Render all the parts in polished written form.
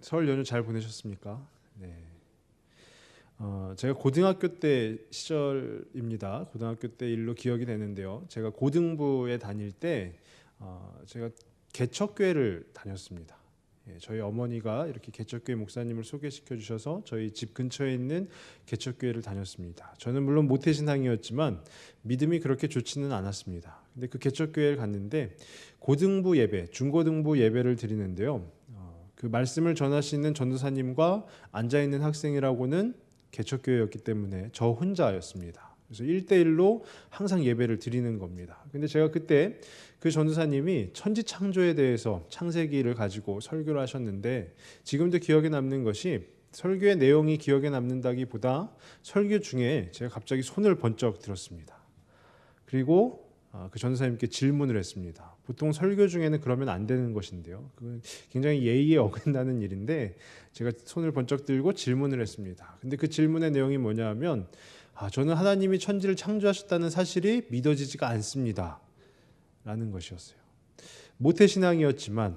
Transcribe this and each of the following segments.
설 연휴 잘 보내셨습니까? 네. 제가 고등학교 때 시절입니다. 고등학교 때 일로 기억이 되는데요. 제가 고등부에 다닐 때 제가 개척교회를 다녔습니다. 저희 어머니가 이렇게 개척교회 목사님을 소개시켜 주셔서 저희 집 근처에 있는 개척교회를 다녔습니다. 저는 물론 모태신앙이었지만 믿음이 그렇게 좋지는 않았습니다. 근데 그 개척교회를 갔는데 고등부 예배, 중고등부 예배를 드리는데요. 그 말씀을 전하시는 전도사님과 앉아있는 학생이라고는 개척교회였기 때문에 저 혼자였습니다. 그래서 1대1로 항상 예배를 드리는 겁니다. 근데 제가 그때 그 전도사님이 천지창조에 대해서 창세기를 가지고 설교를 하셨는데 지금도 기억에 남는 것이 설교의 내용이 기억에 남는다기보다 설교 중에 제가 갑자기 손을 번쩍 들었습니다. 그리고 그 전도사님께 질문을 했습니다. 보통 설교 중에는 그러면 안 되는 것인데요. 그건 굉장히 예의에 어긋나는 일인데 제가 손을 번쩍 들고 질문을 했습니다. 근데 그 질문의 내용이 뭐냐면 저는 하나님이 천지를 창조하셨다는 사실이 믿어지지가 않습니다. 라는 것이었어요. 모태신앙이었지만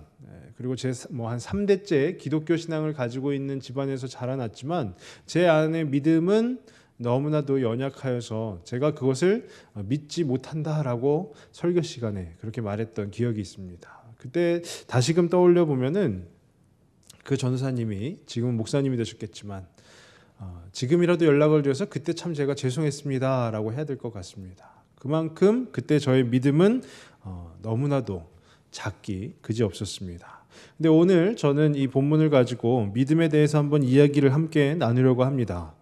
그리고 제 한 3대째 기독교 신앙을 가지고 있는 집안에서 자라났지만 제 안의 믿음은 너무나도 연약하여서 제가 그것을 믿지 못한다라고 설교 시간에 그렇게 말했던 기억이 있습니다. 그때 다시금 떠올려 보면은 그 전도사님이 지금 목사님이 되셨겠지만 지금이라도 연락을 줘서 그때 참 제가 죄송했습니다라고 해야 될 것 같습니다. 그만큼 그때 저의 믿음은 너무나도 작기 그지없었습니다. 근데 오늘 저는 이 본문을 가지고 믿음에 대해서 한번 이야기를 함께 나누려고 합니다.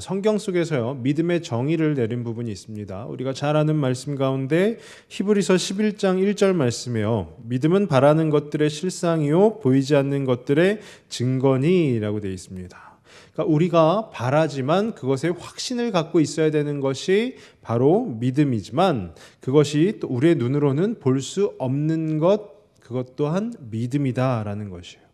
성경 속에서요 믿음의 정의를 내린 부분이 있습니다. 우리가 잘 아는 말씀 가운데 히브리서 11장 1절 말씀에요. 믿음은 바라는 것들의 실상이요 보이지 않는 것들의 증거니라고 되어 있습니다. 그러니까 우리가 바라지만 그것에 확신을 갖고 있어야 되는 것이 바로 믿음이지만 그것이 또 우리의 눈으로는 볼 수 없는 그것 또한 믿음이다라는 것이에요.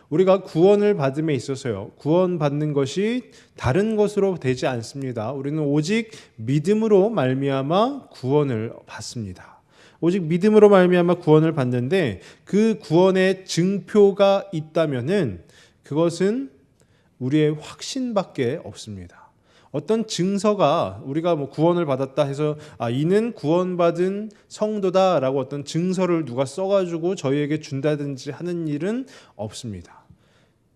우리가 구원을 받음에 있어서요. 구원받는 것이 다른 것으로 되지 않습니다. 우리는 오직 믿음으로 말미암아 구원을 받습니다. 오직 믿음으로 말미암아 구원을 받는데 그 구원의 증표가 있다면은 그것은 우리의 확신밖에 없습니다. 어떤 증서가 우리가 구원을 받았다 해서 이는 구원받은 성도다라고 어떤 증서를 누가 써가지고 저희에게 준다든지 하는 일은 없습니다.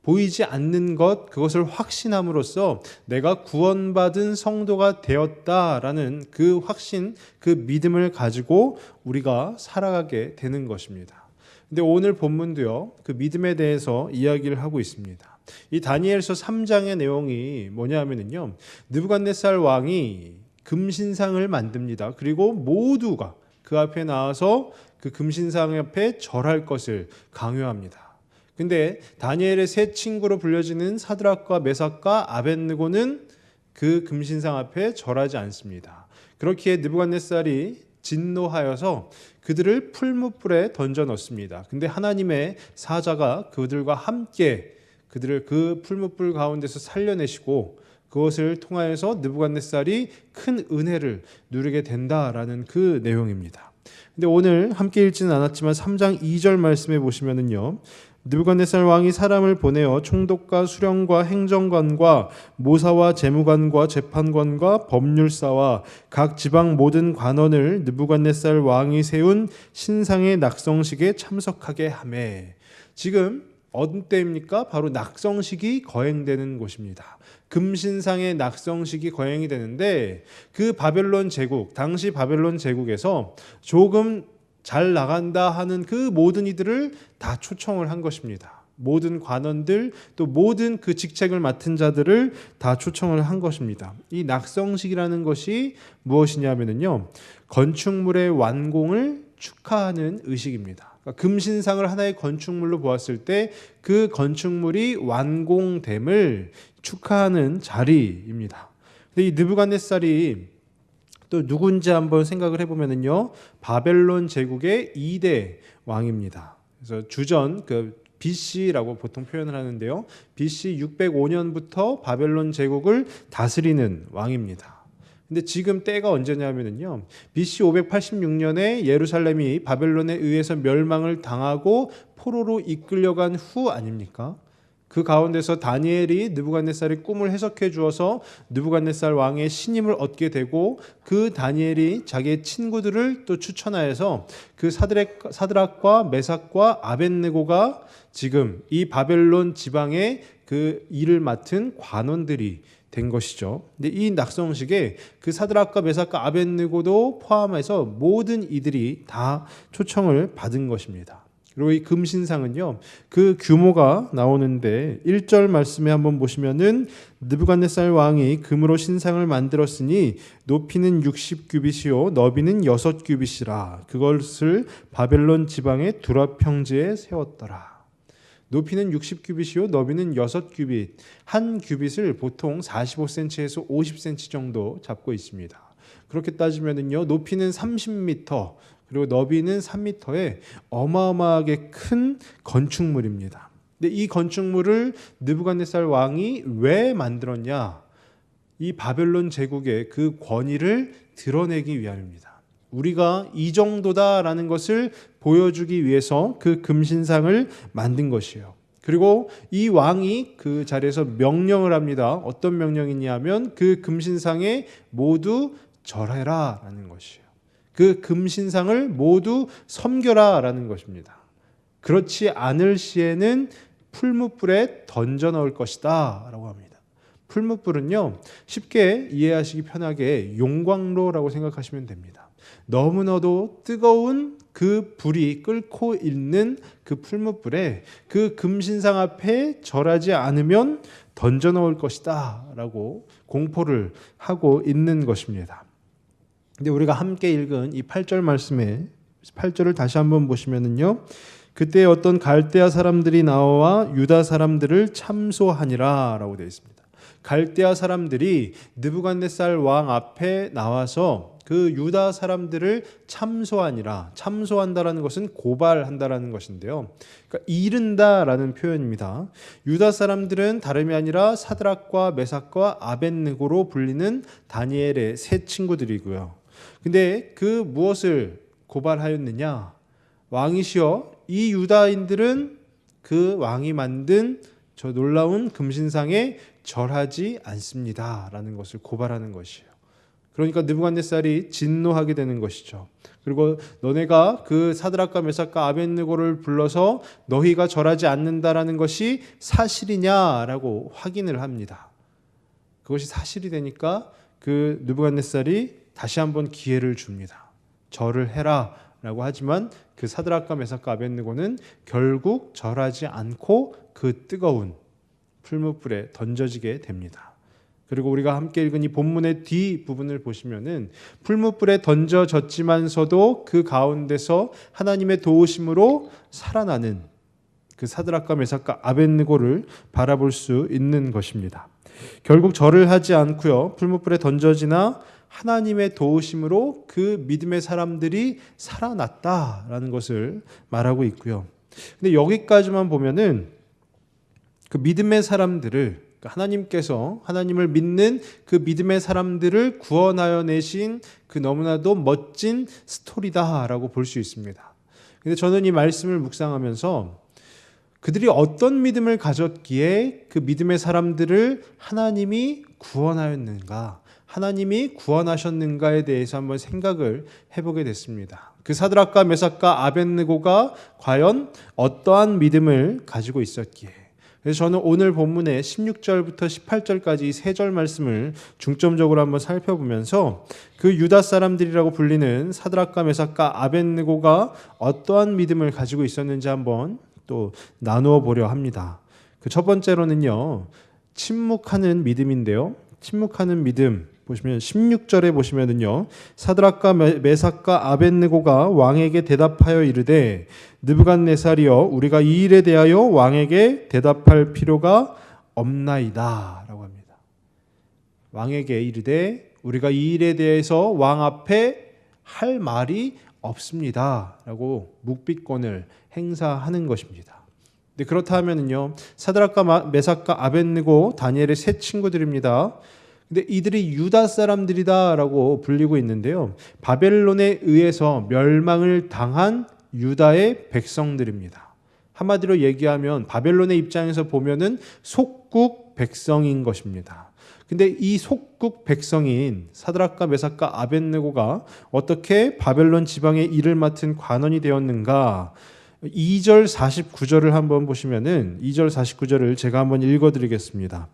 보이지 않는 그것을 확신함으로써 내가 구원받은 성도가 되었다라는 그 확신, 그 믿음을 가지고 우리가 살아가게 되는 것입니다. 근데 오늘 본문도요, 그 믿음에 대해서 이야기를 하고 있습니다. 이 다니엘서 3장의 내용이 뭐냐면요, 느부갓네살 왕이 금신상을 만듭니다. 그리고 모두가 그 앞에 나와서 그 금신상 앞에 절할 것을 강요합니다. 근데 다니엘의 세 친구로 불려지는 사드락과 메삭과 아벳느고는 그 금신상 앞에 절하지 않습니다. 그렇기에 느부갓네살이 진노하여서 그들을 풀무불에 던져 넣습니다. 근데 하나님의 사자가 그들과 함께 그들을 그 풀무불 가운데서 살려내시고 그것을 통하여서 느부갓네살이 큰 은혜를 누리게 된다라는 그 내용입니다. 근데 오늘 함께 읽지는 않았지만 3장 2절 말씀에 보시면은요. 느부갓네살 왕이 사람을 보내어 총독과 수령과 행정관과 모사와 재무관과 재판관과 법률사와 각 지방 모든 관원을 느부갓네살 왕이 세운 신상의 낙성식에 참석하게 하매. 지금 어느 때입니까? 바로 낙성식이 거행되는 곳입니다. 금신상의 낙성식이 거행이 되는데 그 바벨론 제국, 당시 바벨론 제국에서 조금 잘 나간다 하는 그 모든 이들을 다 초청을 한 것입니다. 모든 관원들 또 모든 그 직책을 맡은 자들을 다 초청을 한 것입니다. 이 낙성식이라는 것이 무엇이냐면요, 건축물의 완공을 축하하는 의식입니다. 그러니까 금신상을 하나의 건축물로 보았을 때 그 건축물이 완공됨을 축하하는 자리입니다. 근데 이 느부갓네살이 또 누군지 한번 생각을 해보면요, 바벨론 제국의 2대 왕입니다. 그래서 주전 BC라고 보통 표현을 하는데요, BC 605년부터 바벨론 제국을 다스리는 왕입니다. 근데 지금 때가 언제냐면요, BC 586년에 예루살렘이 바벨론에 의해서 멸망을 당하고 포로로 이끌려간 후 아닙니까? 그 가운데서 다니엘이 느부갓네살의 꿈을 해석해 주어서 느부갓네살 왕의 신임을 얻게 되고, 그 다니엘이 자기의 친구들을 또 추천하여서 그 사드락과 메삭과 아벳느고가 지금 이 바벨론 지방의 그 일을 맡은 관원들이 된 것이죠. 근데 이 낙성식에 그 사드락과 메삭과 아벳느고도 포함해서 모든 이들이 다 초청을 받은 것입니다. 그리고 이 금신상은요, 그 규모가 나오는데 1절 말씀에 한번 보시면은 느부갓네살 왕이 금으로 신상을 만들었으니 높이는 60규빗이요 너비는 6규빗이라. 그것을 바벨론 지방의 두랍 평지에 세웠더라. 높이는 60규빗이요 너비는 6규빗. 한 규빗을 보통 45cm에서 50cm 정도 잡고 있습니다. 그렇게 따지면은요, 높이는 30m, 그리고 너비는 3m의 어마어마하게 큰 건축물입니다. 근데 이 건축물을 느부갓네살 왕이 왜 만들었냐? 이 바벨론 제국의 그 권위를 드러내기 위함입니다. 우리가 이 정도다라는 것을 보여주기 위해서 그 금신상을 만든 것이에요. 그리고 이 왕이 그 자리에서 명령을 합니다. 어떤 명령이냐면 그 금신상에 모두 절해라라는 것이에요. 그 금신상을 모두 섬겨라라는 것입니다. 그렇지 않을 시에는 풀무불에 던져 넣을 것이다 라고 합니다. 풀무불은요, 쉽게 이해하시기 편하게 용광로라고 생각하시면 됩니다. 너무나도 뜨거운 그 불이 끓고 있는 그 풀무불에 그 금신상 앞에 절하지 않으면 던져 넣을 것이다 라고 공포를 하고 있는 것입니다. 근데 우리가 함께 읽은 이 8절 말씀에 8절을 다시 한번 보시면은요, 그때 어떤 갈대아 사람들이 나와 유다 사람들을 참소하니라 라고 되어 있습니다. 갈대아 사람들이 느부갓네살 왕 앞에 나와서 그 유다 사람들을 참소하니라. 참소한다라는 것은 고발한다라는 것인데요. 그러니까 이른다라는 표현입니다. 유다 사람들은 다름이 아니라 사드락과 메삭과 아벳느고로 불리는 다니엘의 세 친구들이고요. 근데 그 무엇을 고발하였느냐? 왕이시여, 이 유다인들은 그 왕이 만든 저 놀라운 금신상에 절하지 않습니다 라는 것을 고발하는 것이에요. 그러니까 느부갓네살이 진노하게 되는 것이죠. 그리고 너네가 그 사드락과 메삭과 아벳느고를 불러서 너희가 절하지 않는다라는 것이 사실이냐라고 확인을 합니다. 그것이 사실이 되니까 그 느부갓네살이 다시 한번 기회를 줍니다. 절을 해라 라고 하지만 그 사드락과 메삭과 아벳느고는 결국 절하지 않고 그 뜨거운 풀무불에 던져지게 됩니다. 그리고 우리가 함께 읽은 이 본문의 뒷부분을 보시면은 풀무불에 던져졌지만서도 그 가운데서 하나님의 도우심으로 살아나는 그 사드락과 메삭과 아벳느고를 바라볼 수 있는 것입니다. 결국 절을 하지 않고요, 풀무불에 던져지나 하나님의 도우심으로 그 믿음의 사람들이 살아났다라는 것을 말하고 있고요. 근데 여기까지만 보면은 그 믿음의 사람들을, 하나님께서 하나님을 믿는 그 믿음의 사람들을 구원하여 내신 그 너무나도 멋진 스토리다라고 볼 수 있습니다. 근데 저는 이 말씀을 묵상하면서 그들이 어떤 믿음을 가졌기에 그 믿음의 사람들을 하나님이 구원하였는가, 하나님이 구원하셨는가에 대해서 한번 생각을 해보게 됐습니다. 그 사드락과 메삭과 아벳느고가 과연 어떠한 믿음을 가지고 있었기에. 그래서 저는 오늘 본문의 16절부터 18절까지 이 세 절 말씀을 중점적으로 한번 살펴보면서 그 유다 사람들이라고 불리는 사드락과 메삭과 아벳느고가 어떠한 믿음을 가지고 있었는지 한번 또 나누어 보려 합니다. 그 첫 번째로는요, 침묵하는 믿음인데요. 침묵하는 믿음 보시면 16절에 보시면은요, 사드락과 메삭과 아벳느고가 왕에게 대답하여 이르되 느부갓네살이여, 우리가 이 일에 대하여 왕에게 대답할 필요가 없나이다 라고 합니다. 왕에게 이르되 우리가 이 일에 대해서 왕 앞에 할 말이 없습니다 라고 묵비권을 행사하는 것입니다. 근데 그렇다 하면은요, 사드락과 메삭과 아벳느고 다니엘의 세 친구들입니다. 근데 이들이 유다 사람들이다라고 불리고 있는데요, 바벨론에 의해서 멸망을 당한 유다의 백성들입니다. 한마디로 얘기하면 바벨론의 입장에서 보면은 속국 백성인 것입니다. 근데 이 속국 백성인 사드락과 메삭과 아벳느고가 어떻게 바벨론 지방의 일을 맡은 관원이 되었는가? 2절 49절을 한번 보시면은 2절 49절을 제가 한번 읽어 드리겠습니다.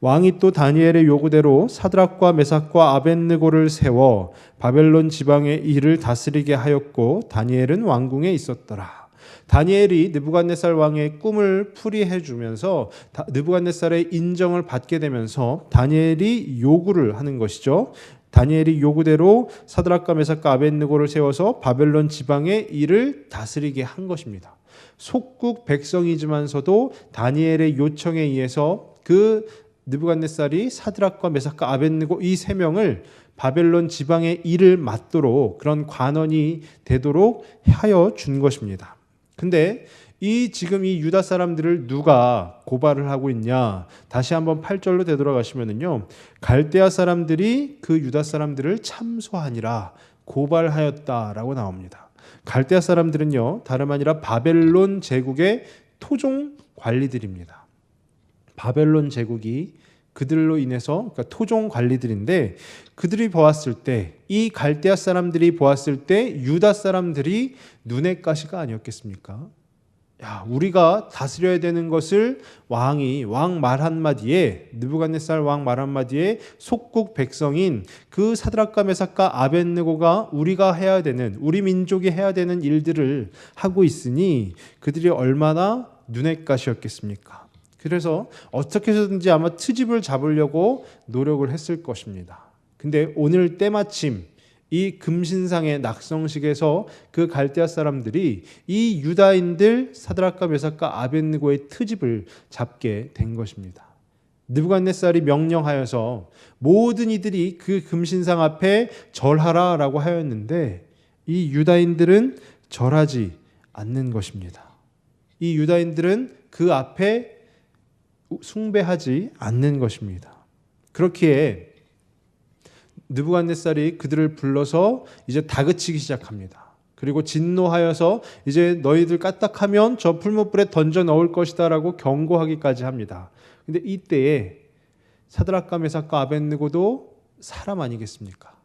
왕이 또 다니엘의 요구대로 사드락과 메삭과 아벳느고를 세워 바벨론 지방의 일을 다스리게 하였고 다니엘은 왕궁에 있었더라. 다니엘이 느부갓네살 왕의 꿈을 풀이해 주면서 느부갓네살의 인정을 받게 되면서 다니엘이 요구를 하는 것이죠. 다니엘이 요구대로 사드락과 메삭과 아벳느고를 세워서 바벨론 지방의 일을 다스리게 한 것입니다. 속국 백성이지만서도 다니엘의 요청에 의해서 그 느부갓네살이 사드락과 메삭과 아벳느고 이 세 명을 바벨론 지방의 일을 맡도록 그런 관원이 되도록 하여 준 것입니다. 근데 지금 이 유다 사람들을 누가 고발을 하고 있냐? 다시 한번 8절로 되돌아가시면은요. 갈대아 사람들이 그 유다 사람들을 참소하니라 고발하였다라고 나옵니다. 갈대아 사람들은요. 다름 아니라 바벨론 제국의 토종 관리들입니다. 바벨론 제국이 그들로 인해서 그러니까 토종 관리들인데 그들이 보았을 때 이 갈대아 사람들이 보았을 때 유다 사람들이 눈의 가시가 아니었겠습니까? 야, 우리가 다스려야 되는 것을 왕 말 한마디에 느부갓네살 왕 말 한마디에 속국 백성인 그 사드락과 메삭과 아벳느고가 우리가 해야 되는 우리 민족이 해야 되는 일들을 하고 있으니 그들이 얼마나 눈의 가시였겠습니까? 그래서 어떻게 해서든지 아마 트집을 잡으려고 노력을 했을 것입니다. 근데 오늘 때마침 이 금신상의 낙성식에서 그 갈대아 사람들이 이 유다인들 사드락과 메삭과 아벳느고의 트집을 잡게 된 것입니다. 느부갓네살이 명령하여서 모든 이들이 그 금신상 앞에 절하라라고 하였는데 이 유다인들은 절하지 않는 것입니다. 이 유다인들은 그 앞에 숭배하지 않는 것입니다. 그렇기에 느부갓네살이 그들을 불러서 이제 다그치기 시작합니다. 그리고 진노하여서 이제 너희들 까딱하면 저 풀무불에 던져 넣을 것이다라고 경고하기까지 합니다. 근데 이때에 사드락과 메삭과 아벳느고도 사람 아니겠습니까?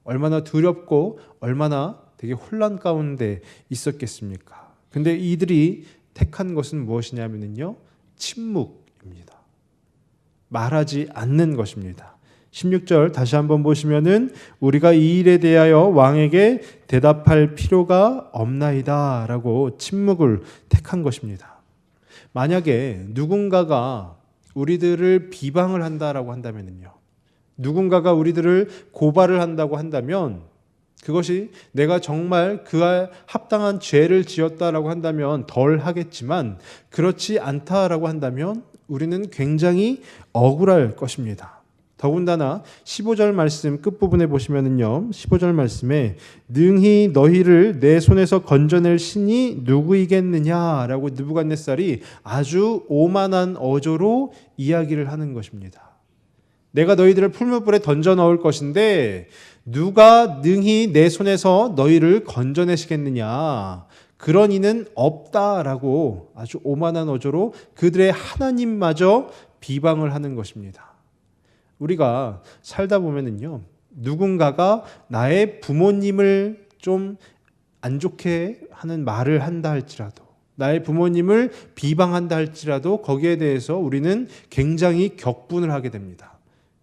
얼마나 두렵고 얼마나 되게 혼란 가운데 있었겠습니까? 근데 이들이 택한 것은 무엇이냐면요, 침묵입니다. 말하지 않는 것입니다. 16절 다시 한번 보시면은 우리가 이 일에 대하여 왕에게 대답할 필요가 없나이다 라고 침묵을 택한 것입니다. 만약에 누군가가 우리들을 비방을 한다라고 한다면요, 누군가가 우리들을 고발을 한다고 한다면 그것이 내가 정말 그에 합당한 죄를 지었다라고 한다면 덜 하겠지만 그렇지 않다라고 한다면 우리는 굉장히 억울할 것입니다. 더군다나 15절 말씀 끝부분에 보시면은요, 15절 말씀에 능히 너희를 내 손에서 건져낼 신이 누구이겠느냐라고 느부갓네살이 아주 오만한 어조로 이야기를 하는 것입니다. 내가 너희들을 풀무불에 던져 넣을 것인데 누가 능히 내 손에서 너희를 건져내시겠느냐, 그런 이는 없다라고 아주 오만한 어조로 그들의 하나님마저 비방을 하는 것입니다. 우리가 살다 보면은요, 누군가가 나의 부모님을 좀 안 좋게 하는 말을 한다 할지라도, 나의 부모님을 비방한다 할지라도 거기에 대해서 우리는 굉장히 격분을 하게 됩니다.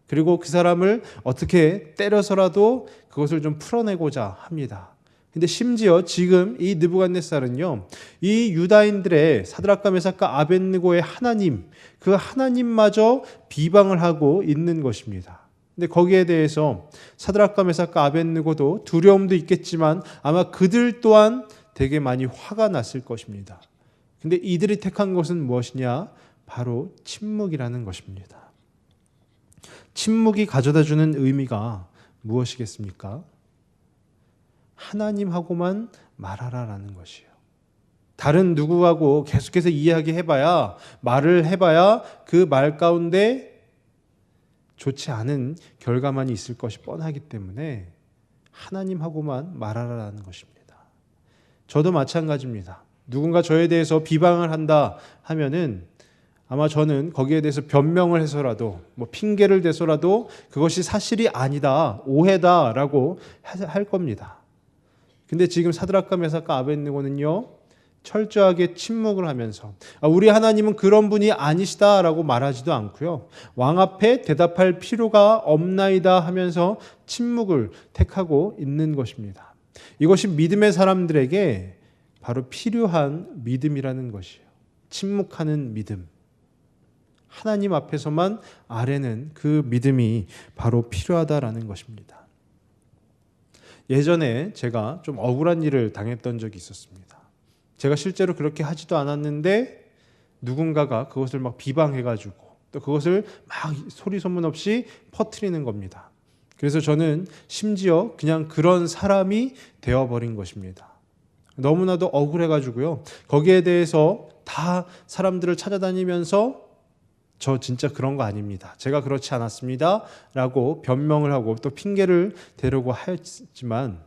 그리고 그 사람을 어떻게 때려서라도 그것을 좀 풀어내고자 합니다. 근데 심지어 지금 이 느부갓네살은요, 이 유다인들의 사드락과 메삭과 아벳느고의 하나님, 그 하나님마저 비방을 하고 있는 것입니다. 근데 거기에 대해서 사드락과 메삭과 아벳느고도 두려움도 있겠지만 아마 그들 또한 되게 많이 화가 났을 것입니다. 근데 이들이 택한 것은 무엇이냐? 바로 침묵이라는 것입니다. 침묵이 가져다주는 의미가 무엇이겠습니까? 하나님하고만 말하라라는 것이에요. 다른 누구하고 계속해서 이야기해봐야, 말을 해봐야 그 말 가운데 좋지 않은 결과만이 있을 것이 뻔하기 때문에 하나님하고만 말하라는 것입니다. 저도 마찬가지입니다. 누군가 저에 대해서 비방을 한다 하면은 아마 저는 거기에 대해서 변명을 해서라도 핑계를 대서라도 그것이 사실이 아니다, 오해다라고 할 겁니다. 근데 지금 사드락과 메삭과 아벳느고는요, 철저하게 침묵을 하면서 우리 하나님은 그런 분이 아니시다라고 말하지도 않고요, 왕 앞에 대답할 필요가 없나이다 하면서 침묵을 택하고 있는 것입니다. 이것이 믿음의 사람들에게 바로 필요한 믿음이라는 것이에요. 침묵하는 믿음. 하나님 앞에서만 아뢰는 그 믿음이 바로 필요하다라는 것입니다. 예전에 제가 좀 억울한 일을 당했던 적이 있었습니다. 제가 실제로 그렇게 하지도 않았는데 누군가가 그것을 막 비방해가지고 또 그것을 막 소리 소문 없이 퍼뜨리는 겁니다. 그래서 저는 심지어 그냥 그런 사람이 되어버린 것입니다. 너무나도 억울해가지고요, 거기에 대해서 다 사람들을 찾아다니면서 저 진짜 그런 거 아닙니다, 제가 그렇지 않았습니다 라고 변명을 하고 또 핑계를 대려고 하였지만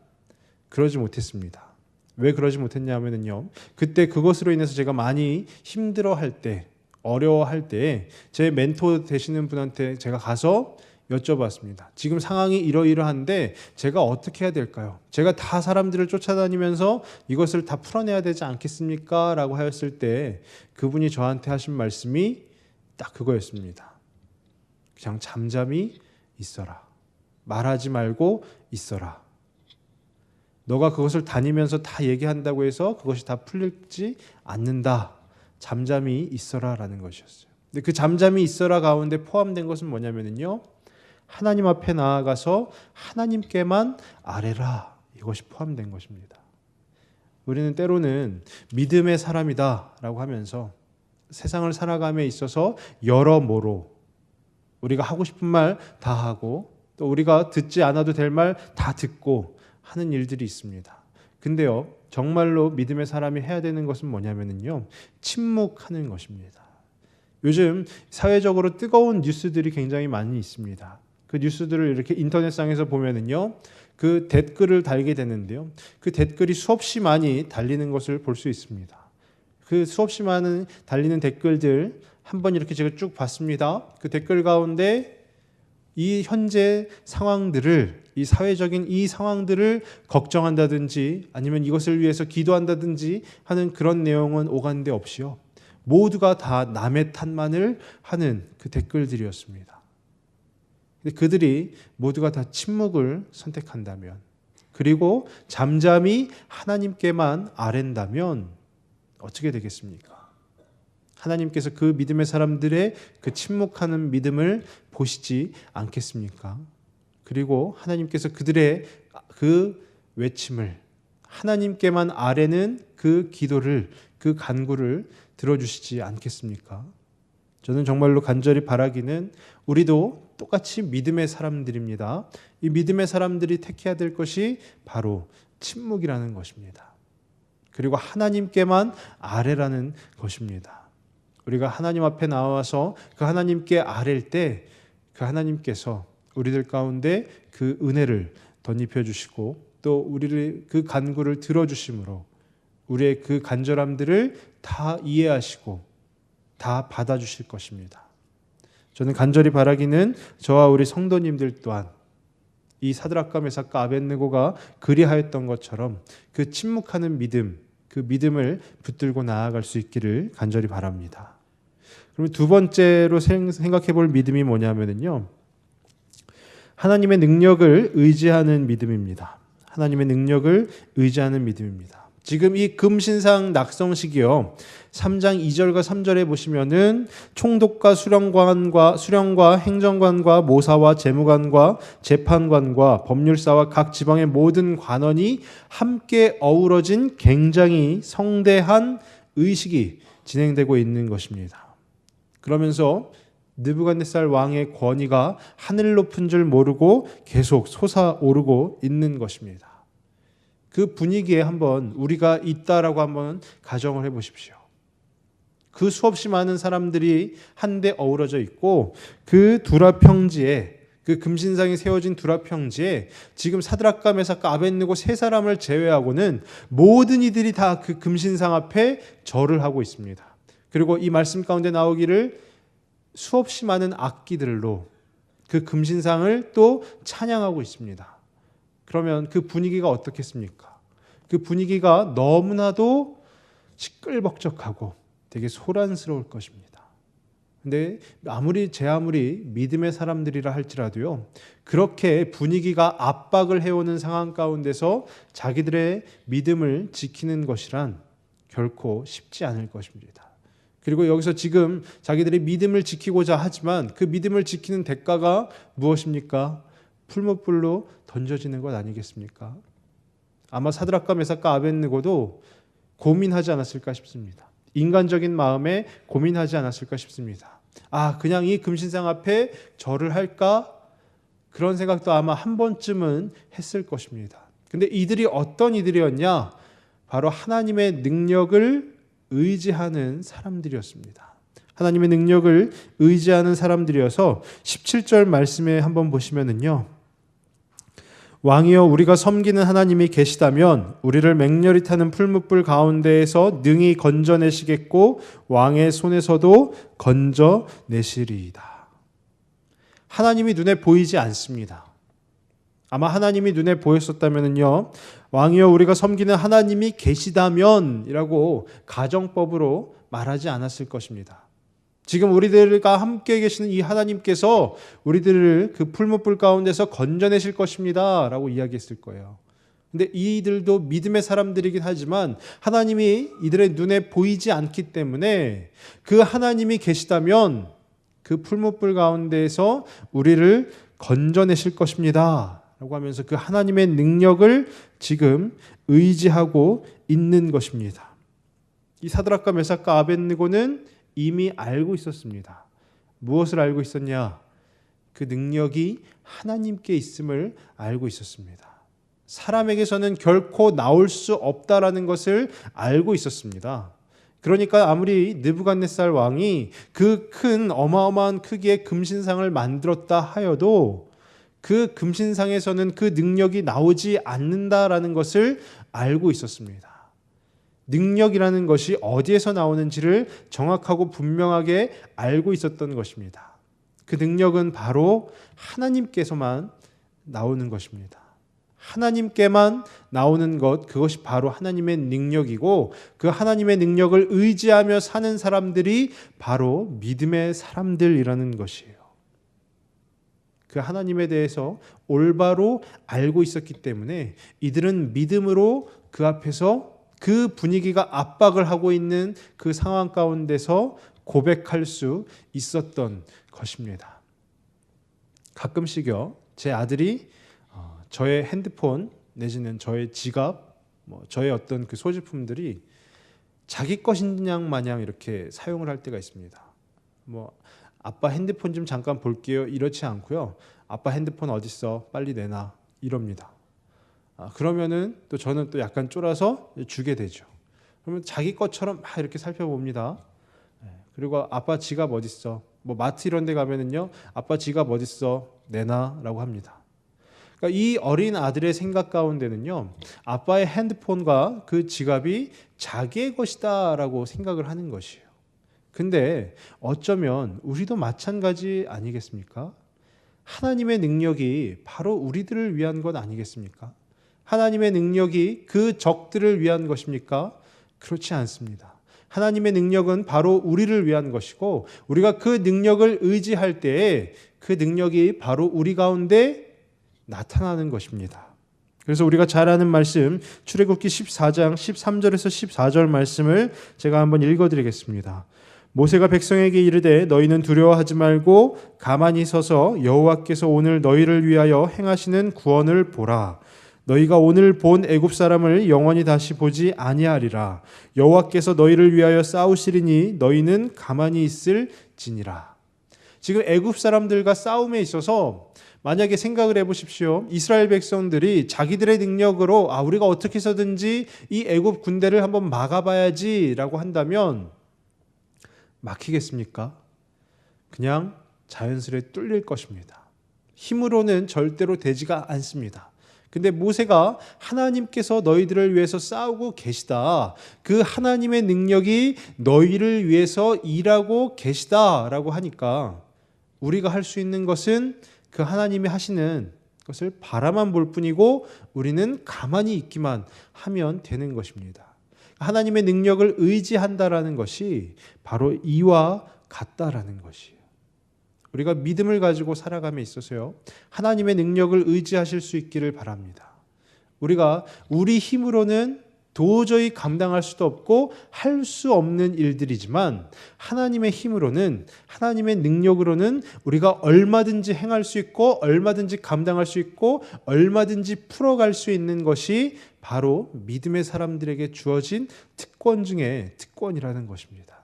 그러지 못했습니다. 왜 그러지 못했냐면요, 그때 그것으로 인해서 제가 많이 힘들어할 때, 어려워할 때 제 멘토 되시는 분한테 제가 가서 여쭤봤습니다. 지금 상황이 이러이러한데 제가 어떻게 해야 될까요? 제가 다 사람들을 쫓아다니면서 이것을 다 풀어내야 되지 않겠습니까? 라고 하였을 때 그분이 저한테 하신 말씀이 딱 그거였습니다. 그냥 잠잠히 있어라. 말하지 말고 있어라. 너가 그것을 다니면서 다 얘기한다고 해서 그것이 다 풀리지 않는다. 잠잠히 있어라 라는 것이었어요. 근데 그 잠잠히 있어라 가운데 포함된 것은 뭐냐면요, 하나님 앞에 나아가서 하나님께만 아뢰라, 이것이 포함된 것입니다. 우리는 때로는 믿음의 사람이다 라고 하면서 세상을 살아감에 있어서 여러모로 우리가 하고 싶은 말 다 하고 또 우리가 듣지 않아도 될 말 다 듣고 하는 일들이 있습니다. 근데요, 정말로 믿음의 사람이 해야 되는 것은 뭐냐면요, 침묵하는 것입니다. 요즘 사회적으로 뜨거운 뉴스들이 굉장히 많이 있습니다. 그 뉴스들을 이렇게 인터넷상에서 보면은요, 그 댓글을 달게 되는데요, 그 댓글이 수없이 많이 달리는 것을 볼 수 있습니다. 그 수없이 많은 달리는 댓글들 한번 이렇게 제가 쭉 봤습니다. 그 댓글 가운데 이 현재 상황들을, 이 사회적인 이 상황들을 걱정한다든지 아니면 이것을 위해서 기도한다든지 하는 그런 내용은 오간데 없이요, 모두가 다 남의 탓만을 하는 그 댓글들이었습니다. 근데 그들이 모두가 다 침묵을 선택한다면, 그리고 잠잠히 하나님께만 아랜다면 어떻게 되겠습니까? 하나님께서 그 믿음의 사람들의 그 침묵하는 믿음을 보시지 않겠습니까? 그리고 하나님께서 그들의 그 외침을, 하나님께만 아뢰는 그 기도를, 그 간구를 들어주시지 않겠습니까? 저는 정말로 간절히 바라기는 우리도 똑같이 믿음의 사람들입니다. 이 믿음의 사람들이 택해야 될 것이 바로 침묵이라는 것입니다. 그리고 하나님께만 아뢰라는 것입니다. 우리가 하나님 앞에 나와서 그 하나님께 아뢰일 때 그 하나님께서 우리들 가운데 그 은혜를 덧입혀 주시고 또 우리를 그 간구를 들어주심으로 우리의 그 간절함들을 다 이해하시고 다 받아주실 것입니다. 저는 간절히 바라기는 저와 우리 성도님들 또한 이 사드락과 메삭과 아벳느고가 그리하였던 것처럼 그 침묵하는 믿음, 그 믿음을 붙들고 나아갈 수 있기를 간절히 바랍니다. 그러면 두 번째로 생각해 볼 믿음이 뭐냐면요, 하나님의 능력을 의지하는 믿음입니다. 하나님의 능력을 의지하는 믿음입니다. 지금 이 금신상 낙성식이요, 3장 2절과 3절에 보시면은 총독과 수령과 행정관과 모사와 재무관과 재판관과 법률사와 각 지방의 모든 관원이 함께 어우러진 굉장히 성대한 의식이 진행되고 있는 것입니다. 그러면서 느부갓네살 왕의 권위가 하늘 높은 줄 모르고 계속 솟아오르고 있는 것입니다. 그 분위기에 한번 우리가 있다라고 한번 가정을 해보십시오. 그 수없이 많은 사람들이 한데 어우러져 있고 그 두라 평지에 그 금신상이 세워진 두라 평지에 지금 사드락과 메삭과 아벳느고 세 사람을 제외하고는 모든 이들이 다 그 금신상 앞에 절을 하고 있습니다. 그리고 이 말씀 가운데 나오기를 수없이 많은 악기들로 그 금신상을 또 찬양하고 있습니다. 그러면 그 분위기가 어떻겠습니까? 그 분위기가 너무나도 시끌벅적하고 되게 소란스러울 것입니다. 근데 제 아무리 믿음의 사람들이라 할지라도요, 그렇게 분위기가 압박을 해오는 상황 가운데서 자기들의 믿음을 지키는 것이란 결코 쉽지 않을 것입니다. 그리고 여기서 지금 자기들의 믿음을 지키고자 하지만 그 믿음을 지키는 대가가 무엇입니까? 풀무불로 던져지는 것 아니겠습니까? 아마 사드락과 메삭과 아벳느고도 고민하지 않았을까 싶습니다. 인간적인 마음에 고민하지 않았을까 싶습니다. 그냥 이 금신상 앞에 절을 할까? 그런 생각도 아마 한 번쯤은 했을 것입니다. 근데 이들이 어떤 이들이었냐? 바로 하나님의 능력을 의지하는 사람들이었습니다. 하나님의 능력을 의지하는 사람들이어서 17절 말씀에 한번 보시면은요, 왕이여 우리가 섬기는 하나님이 계시다면 우리를 맹렬히 타는 풀무불 가운데에서 능히 건져내시겠고 왕의 손에서도 건져내시리이다. 하나님이 눈에 보이지 않습니다. 아마 하나님이 눈에 보였었다면요, 왕이여 우리가 섬기는 하나님이 계시다면 이라고 가정법으로 말하지 않았을 것입니다. 지금 우리들과 함께 계시는 이 하나님께서 우리들을 그 풀무불 가운데서 건져내실 것입니다 라고 이야기했을 거예요. 근데 이들도 믿음의 사람들이긴 하지만 하나님이 이들의 눈에 보이지 않기 때문에 그 하나님이 계시다면 그 풀무불 가운데에서 우리를 건져내실 것입니다 라고 하면서 그 하나님의 능력을 지금 의지하고 있는 것입니다. 이 사드락과 메삭과 아벳느고는 이미 알고 있었습니다. 무엇을 알고 있었냐? 그 능력이 하나님께 있음을 알고 있었습니다. 사람에게서는 결코 나올 수 없다라는 것을 알고 있었습니다. 그러니까 아무리 느부갓네살 왕이 그 큰 어마어마한 크기의 금신상을 만들었다 하여도 그 금신상에서는 그 능력이 나오지 않는다라는 것을 알고 있었습니다. 능력이라는 것이 어디에서 나오는지를 정확하고 분명하게 알고 있었던 것입니다. 그 능력은 바로 하나님께서만 나오는 것입니다. 하나님께만 나오는 것, 그것이 바로 하나님의 능력이고 그 하나님의 능력을 의지하며 사는 사람들이 바로 믿음의 사람들이라는 것이에요. 그 하나님에 대해서 올바로 알고 있었기 때문에 이들은 믿음으로 그 앞에서 그 분위기가 압박을 하고 있는 그 상황 가운데서 고백할 수 있었던 것입니다. 가끔씩요, 제 아들이 저의 핸드폰 내지는 저의 지갑, 저의 어떤 그 소지품들이 자기 것인 양 마냥 이렇게 사용을 할 때가 있습니다. 아빠 핸드폰 좀 잠깐 볼게요 이렇지 않고요, 아빠 핸드폰 어딨어 빨리 내놔 이럽니다. 그러면은 또 저는 또 약간 쫄아서 주게 되죠. 그러면 자기 것처럼 막 이렇게 살펴봅니다. 그리고 아빠 지갑 어딨어? 마트 이런 데 가면은요, 아빠 지갑 어딨어? 내놔라고 합니다. 그러니까 이 어린 아들의 생각 가운데는요, 아빠의 핸드폰과 그 지갑이 자기의 것이다라고 생각을 하는 것이에요. 근데 어쩌면 우리도 마찬가지 아니겠습니까? 하나님의 능력이 바로 우리들을 위한 것 아니겠습니까? 하나님의 능력이 그 적들을 위한 것입니까? 그렇지 않습니다. 하나님의 능력은 바로 우리를 위한 것이고 우리가 그 능력을 의지할 때에 그 능력이 바로 우리 가운데 나타나는 것입니다. 그래서 우리가 잘 아는 말씀 출애굽기 14장 13절에서 14절 말씀을 제가 한번 읽어드리겠습니다. 모세가 백성에게 이르되 너희는 두려워하지 말고 가만히 서서 여호와께서 오늘 너희를 위하여 행하시는 구원을 보라. 너희가 오늘 본 애굽 사람을 영원히 다시 보지 아니하리라. 여호와께서 너희를 위하여 싸우시리니 너희는 가만히 있을지니라. 지금 애굽 사람들과 싸움에 있어서 만약에 생각을 해보십시오. 이스라엘 백성들이 자기들의 능력으로 우리가 어떻게 해서든지 이 애굽 군대를 한번 막아봐야지라고 한다면 막히겠습니까? 그냥 자연스레 뚫릴 것입니다. 힘으로는 절대로 되지가 않습니다. 근데 모세가 하나님께서 너희들을 위해서 싸우고 계시다, 그 하나님의 능력이 너희를 위해서 일하고 계시다라고 하니까 우리가 할 수 있는 것은 그 하나님이 하시는 것을 바라만 볼 뿐이고 우리는 가만히 있기만 하면 되는 것입니다. 하나님의 능력을 의지한다라는 것이 바로 이와 같다라는 것이에요. 우리가 믿음을 가지고 살아감에 있어서요, 하나님의 능력을 의지하실 수 있기를 바랍니다. 우리가 우리 힘으로는 도저히 감당할 수도 없고 할 수 없는 일들이지만 하나님의 힘으로는, 하나님의 능력으로는 우리가 얼마든지 행할 수 있고 얼마든지 감당할 수 있고 얼마든지 풀어갈 수 있는 것이 바로 믿음의 사람들에게 주어진 특권 중에 특권이라는 것입니다.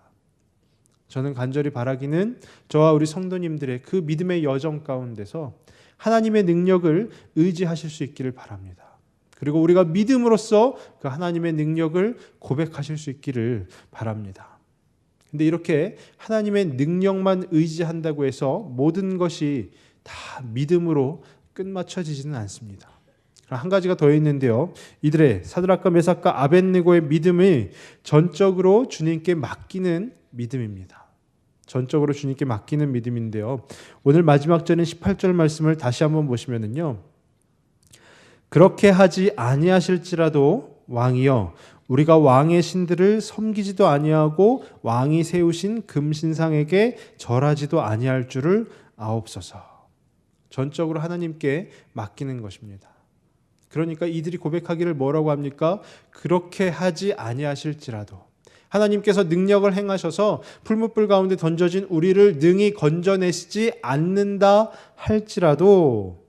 저는 간절히 바라기는 저와 우리 성도님들의 그 믿음의 여정 가운데서 하나님의 능력을 의지하실 수 있기를 바랍니다. 그리고 우리가 믿음으로써 그 하나님의 능력을 고백하실 수 있기를 바랍니다. 근데 이렇게 하나님의 능력만 의지한다고 해서 모든 것이 다 믿음으로 끝마쳐지지는 않습니다. 한 가지가 더 있는데요, 이들의 사드락과 메삭과 아벳느고의 믿음이 전적으로 주님께 맡기는 믿음입니다. 전적으로 주님께 맡기는 믿음인데요, 오늘 마지막 절인 18절 말씀을 다시 한번 보시면은요, 그렇게 하지 아니하실지라도 왕이여 우리가 왕의 신들을 섬기지도 아니하고 왕이 세우신 금신상에게 절하지도 아니할 줄을 아옵소서. 전적으로 하나님께 맡기는 것입니다. 그러니까 이들이 고백하기를 뭐라고 합니까? 그렇게 하지 아니하실지라도, 하나님께서 능력을 행하셔서 풀무불 가운데 던져진 우리를 능히 건져내시지 않는다 할지라도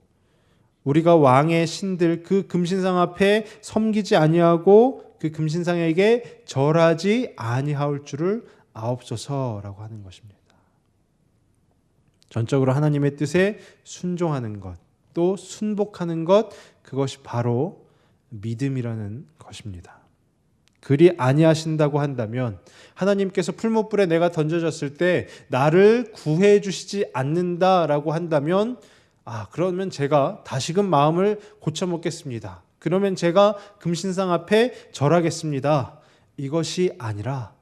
우리가 왕의 신들 그 금신상 앞에 섬기지 아니하고 그 금신상에게 절하지 아니할 줄을 아옵소서라고 하는 것입니다. 전적으로 하나님의 뜻에 순종하는 것, 또 순복하는 것, 그것이 바로 믿음이라는 것입니다. 그리 아니하신다고 한다면, 하나님께서 풀무불에 내가 던져졌을 때 나를 구해 주시지 않는다라고 한다면, 그러면 제가 다시금 마음을 고쳐먹겠습니다. 그러면 제가 금신상 앞에 절하겠습니다. 이것이 아니라,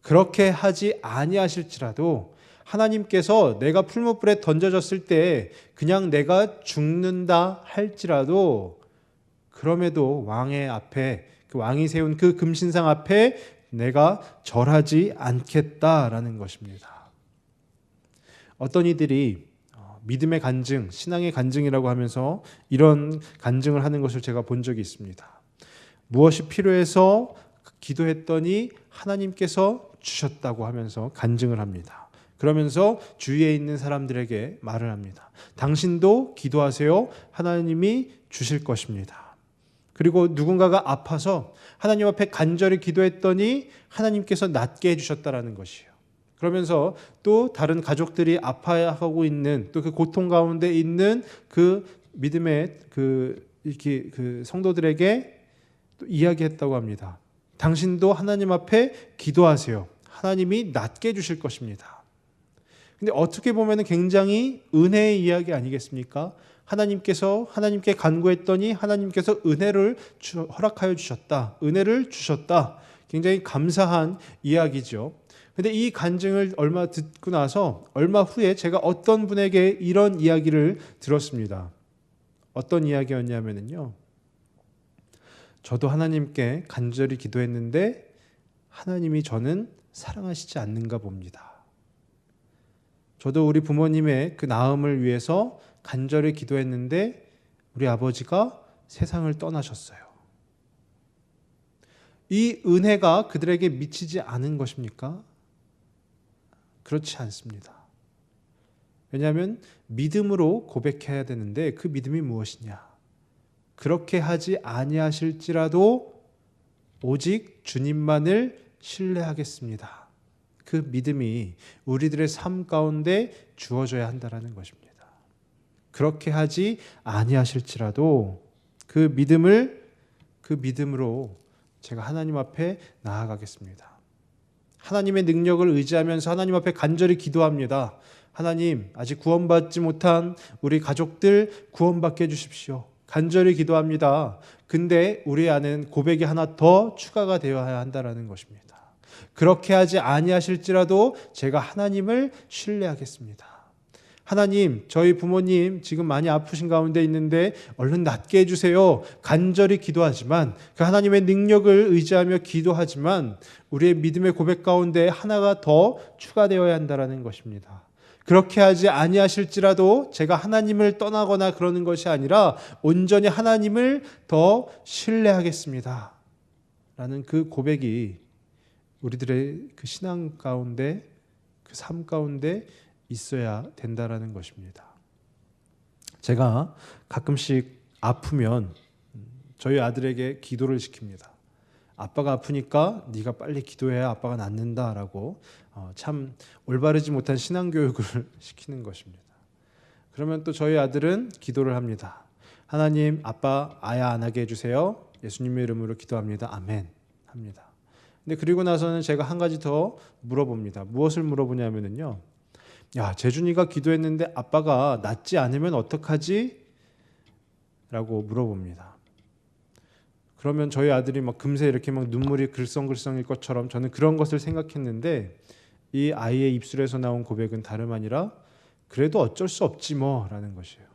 그렇게 하지 아니하실지라도 하나님께서 내가 풀무불에 던져졌을 때 그냥 내가 죽는다 할지라도 그럼에도 왕의 앞에, 그 왕이 세운 그 금신상 앞에 내가 절하지 않겠다라는 것입니다. 어떤 이들이 믿음의 간증, 신앙의 간증이라고 하면서 이런 간증을 하는 것을 제가 본 적이 있습니다. 무엇이 필요해서 기도했더니 하나님께서 주셨다고 하면서 간증을 합니다. 그러면서 주위에 있는 사람들에게 말을 합니다. 당신도 기도하세요. 하나님이 주실 것입니다. 그리고 누군가가 아파서 하나님 앞에 간절히 기도했더니 하나님께서 낫게 해주셨다라는 것이에요. 그러면서 또 다른 가족들이 아파하고 있는, 또 그 고통 가운데 있는 그 믿음의 그 성도들에게 또 이야기했다고 합니다. 당신도 하나님 앞에 기도하세요. 하나님이 낫게 해주실 것입니다. 근데 어떻게 보면 굉장히 은혜의 이야기 아니겠습니까? 하나님께 간구했더니 하나님께서 은혜를 허락하여 주셨다. 은혜를 주셨다. 굉장히 감사한 이야기죠. 근데 이 간증을 얼마 듣고 나서 얼마 후에 제가 어떤 분에게 이런 이야기를 들었습니다. 어떤 이야기였냐면요, 저도 하나님께 간절히 기도했는데 하나님이 저는 사랑하시지 않는가 봅니다. 저도 우리 부모님의 그 나음을 위해서 간절히 기도했는데 우리 아버지가 세상을 떠나셨어요. 이 은혜가 그들에게 미치지 않은 것입니까? 그렇지 않습니다. 왜냐하면 믿음으로 고백해야 되는데 그 믿음이 무엇이냐? 그렇게 하지 아니하실지라도 오직 주님만을 신뢰하겠습니다. 그 믿음이 우리들의 삶 가운데 주어져야 한다는 것입니다. 그렇게 하지 아니하실지라도 그 믿음으로 제가 하나님 앞에 나아가겠습니다. 하나님의 능력을 의지하면서 하나님 앞에 간절히 기도합니다. 하나님, 아직 구원받지 못한 우리 가족들 구원받게 해주십시오. 간절히 기도합니다. 근데 우리 안에는 고백이 하나 더 추가가 되어야 한다는 것입니다. 그렇게 하지 아니하실지라도 제가 하나님을 신뢰하겠습니다. 하나님, 저희 부모님 지금 많이 아프신 가운데 있는데 얼른 낫게 해주세요. 간절히 기도하지만, 그 하나님의 능력을 의지하며 기도하지만 우리의 믿음의 고백 가운데 하나가 더 추가되어야 한다는 것입니다. 그렇게 하지 아니하실지라도 제가 하나님을 떠나거나 그러는 것이 아니라 온전히 하나님을 더 신뢰하겠습니다. 라는 그 고백이 우리들의 그 신앙 가운데, 그 삶 가운데 있어야 된다라는 것입니다. 제가 가끔씩 아프면 저희 아들에게 기도를 시킵니다. 아빠가 아프니까 네가 빨리 기도해야 아빠가 낫는다라고 참 올바르지 못한 신앙 교육을 시키는 것입니다. 그러면 또 저희 아들은 기도를 합니다. 하나님, 아빠 아야 안 하게 해주세요. 예수님의 이름으로 기도합니다. 아멘 합니다. 근데 그리고 나서는 제가 한 가지 더 물어봅니다. 무엇을 물어보냐면요. 야, 재준이가 기도했는데 아빠가 낫지 않으면 어떡하지? 라고 물어봅니다. 그러면 저희 아들이 막 금세 이렇게 막 눈물이 글썽글썽일 것처럼 저는 그런 것을 생각했는데 이 아이의 입술에서 나온 고백은 다름 아니라 그래도 어쩔 수 없지 뭐 라는 것이에요.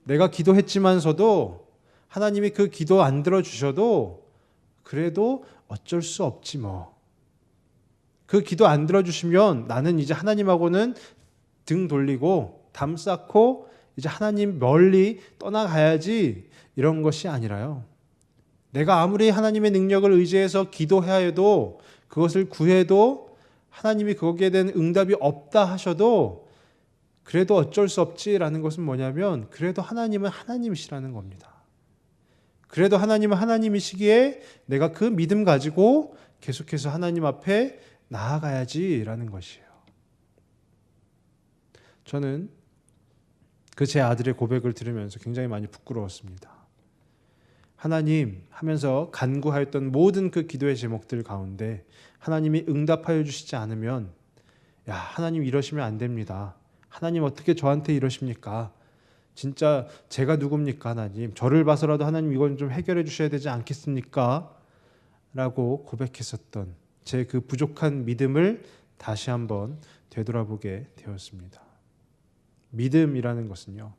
내가 기도했지만서도 하나님이 그 기도 안 들어주셔도 그래도 어쩔 수 없지 뭐. 그 기도 안 들어주시면 나는 이제 하나님하고는 등 돌리고 담 쌓고 이제 하나님 멀리 떠나가야지 이런 것이 아니라요. 내가 아무리 하나님의 능력을 의지해서 기도해야 해도 그것을 구해도 하나님이 거기에 대한 응답이 없다 하셔도 그래도 어쩔 수 없지라는 것은 뭐냐면 그래도 하나님은 하나님이시라는 겁니다. 그래도 하나님은 하나님이시기에 내가 그 믿음 가지고 계속해서 하나님 앞에 나아가야지라는 것이에요. 저는 그 제 아들의 고백을 들으면서 굉장히 많이 부끄러웠습니다. 하나님 하면서 간구하였던 모든 그 기도의 제목들 가운데 하나님이 응답하여 주시지 않으면 야, 하나님 이러시면 안 됩니다. 하나님 어떻게 저한테 이러십니까? 진짜 제가 누굽니까 하나님? 저를 봐서라도 하나님 이건 좀 해결해 주셔야 되지 않겠습니까? 라고 고백했었던 제 그 부족한 믿음을 다시 한번 되돌아보게 되었습니다. 믿음이라는 것은요,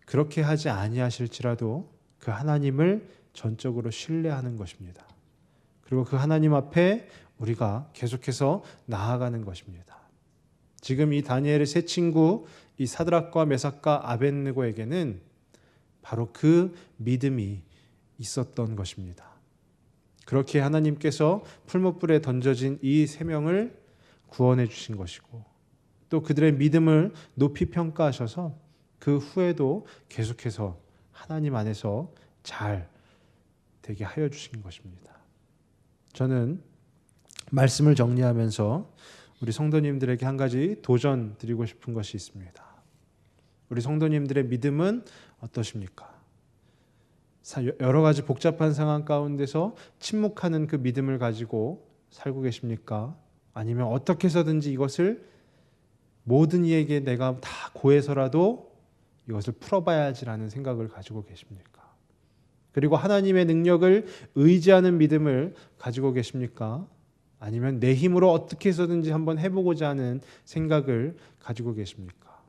그렇게 하지 아니하실지라도 그 하나님을 전적으로 신뢰하는 것입니다. 그리고 그 하나님 앞에 우리가 계속해서 나아가는 것입니다. 지금 이 다니엘의 세 친구, 이 사드락과 메삭과 아벳느고에게는 바로 그 믿음이 있었던 것입니다. 그렇게 하나님께서 풀무불에 던져진 이 세 명을 구원해 주신 것이고 또 그들의 믿음을 높이 평가하셔서 그 후에도 계속해서 하나님 안에서 잘 되게 하여 주신 것입니다. 저는 말씀을 정리하면서 우리 성도님들에게 한 가지 도전 드리고 싶은 것이 있습니다. 우리 성도님들의 믿음은 어떠십니까? 여러 가지 복잡한 상황 가운데서 침묵하는 그 믿음을 가지고 살고 계십니까? 아니면 어떻게 해서든지 이것을 모든 이에게 내가 다 고해서라도 이것을 풀어봐야지라는 생각을 가지고 계십니까? 그리고 하나님의 능력을 의지하는 믿음을 가지고 계십니까? 아니면 내 힘으로 어떻게 해서든지 한번 해보고자 하는 생각을 가지고 계십니까?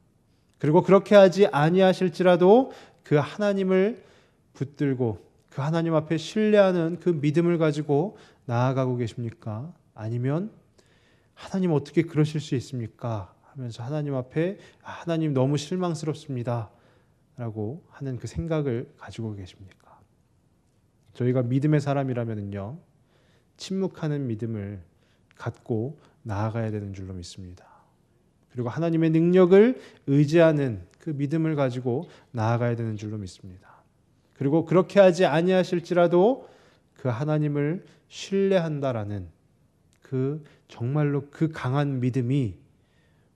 그리고 그렇게 하지 아니하실지라도 그 하나님을 붙들고 그 하나님 앞에 신뢰하는 그 믿음을 가지고 나아가고 계십니까? 아니면 하나님 어떻게 그러실 수 있습니까? 하면서 하나님 앞에 하나님 너무 실망스럽습니다 라고 하는 그 생각을 가지고 계십니까? 저희가 믿음의 사람이라면요, 침묵하는 믿음을 갖고 나아가야 되는 줄로 믿습니다. 그리고 하나님의 능력을 의지하는 그 믿음을 가지고 나아가야 되는 줄로 믿습니다. 그리고 그렇게 하지 아니하실지라도 그 하나님을 신뢰한다라는 그 정말로 그 강한 믿음이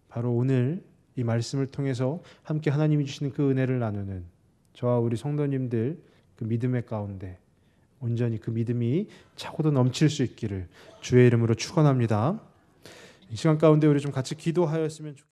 바로 오늘 이 말씀을 통해서 함께 하나님이 주시는 그 은혜를 나누는 저와 우리 성도님들 그 믿음의 가운데 온전히 그 믿음이 차고도 넘칠 수 있기를 주의 이름으로 축원합니다. 이 시간 가운데 우리 좀 같이 기도하였으면 좋겠습니다.